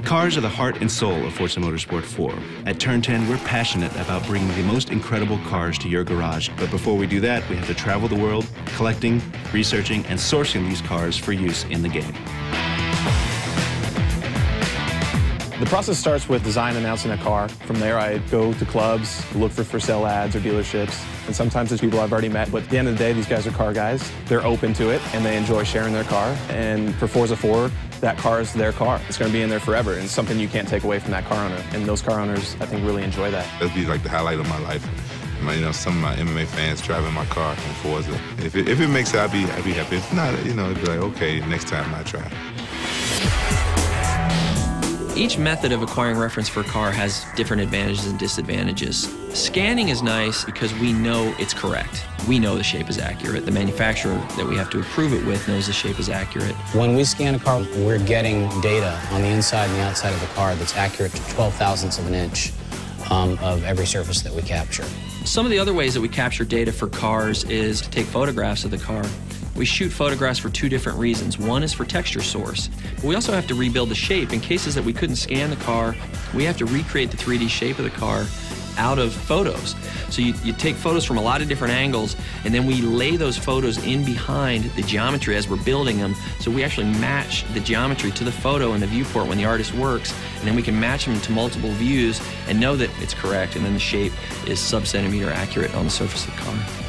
Cars are the heart and soul of Forza Motorsport 4. At Turn 10, we're passionate about bringing the most incredible cars to your garage. But before we do that, we have to travel the world, collecting, researching, and sourcing these cars for use in the game. The process starts with design announcing a car. From there, I go to clubs, look for sale ads or dealerships. And sometimes it's people I've already met, but at the end of the day, these guys are car guys. They're open to it, and they enjoy sharing their car. And for Forza 4, that car is their car. It's going to be in there forever, and it's something you can't take away from that car owner. And those car owners, I think, really enjoy that. That'd be like the highlight of my life. You know, some of my MMA fans driving my car from Forza. If it makes it, I'd be happy. If not, you know, it'd be like, okay, next time I try. Each method of acquiring reference for a car has different advantages and disadvantages. Scanning is nice because we know it's correct. We know the shape is accurate. The manufacturer that we have to approve it with knows the shape is accurate. When we scan a car, we're getting data on the inside and the outside of the car that's accurate to 12 thousandths of an inch of every surface that we capture. Some of the other ways that we capture data for cars is to take photographs of the car. We shoot photographs for two different reasons. One is for texture source. But we also have to rebuild the shape. In cases that we couldn't scan the car, we have to recreate the 3D shape of the car out of photos. So you take photos from a lot of different angles, and then we lay those photos in behind the geometry as we're building them. So we actually match the geometry to the photo in the viewport when the artist works, and then we can match them to multiple views and know that it's correct, and then the shape is sub-centimeter accurate on the surface of the car.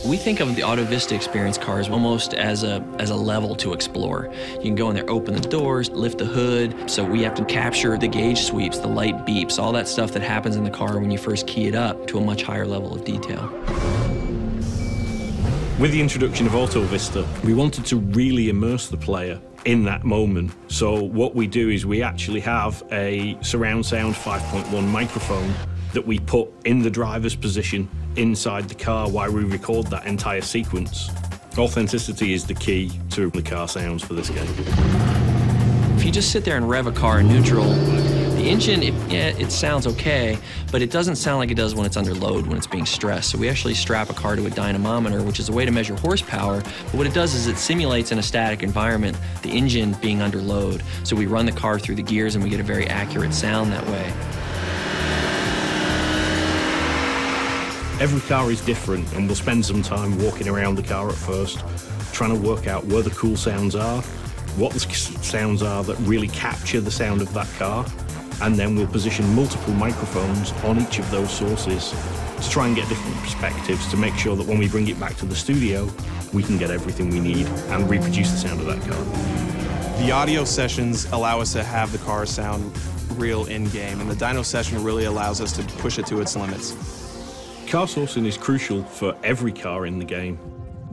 We think of the Auto Vista Experience cars almost as a level to explore. You can go in there, open the doors, lift the hood, so we have to capture the gauge sweeps, the light beeps, all that stuff that happens in the car when you first key it up to a much higher level of detail. With the introduction of Auto Vista, we wanted to really immerse the player in that moment. So what we do is we actually have a surround sound 5.1 microphone that we put in the driver's position inside the car while we record that entire sequence. Authenticity is the key to the car sounds for this game. If you just sit there and rev a car in neutral, the engine, it sounds okay, but it doesn't sound like it does when it's under load, when it's being stressed. So we actually strap a car to a dynamometer, which is a way to measure horsepower, but what it does is it simulates in a static environment the engine being under load. So we run the car through the gears and we get a very accurate sound that way. Every car is different, and we'll spend some time walking around the car at first, trying to work out where the cool sounds are, what the sounds are that really capture the sound of that car, and then we'll position multiple microphones on each of those sources to try and get different perspectives to make sure that when we bring it back to the studio, we can get everything we need and reproduce the sound of that car. The audio sessions allow us to have the car sound real in-game, and the dyno session really allows us to push it to its limits. Car sourcing is crucial for every car in the game.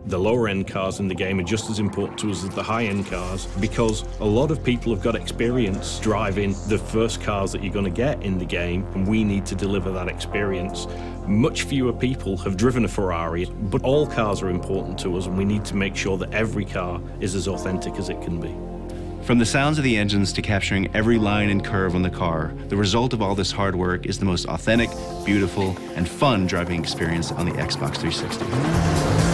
The lower-end cars in the game are just as important to us as the high-end cars because a lot of people have got experience driving the first cars that you're going to get in the game, and we need to deliver that experience. Much fewer people have driven a Ferrari, but all cars are important to us, and we need to make sure that every car is as authentic as it can be. From the sounds of the engines to capturing every line and curve on the car, the result of all this hard work is the most authentic, beautiful, and fun driving experience on the Xbox 360.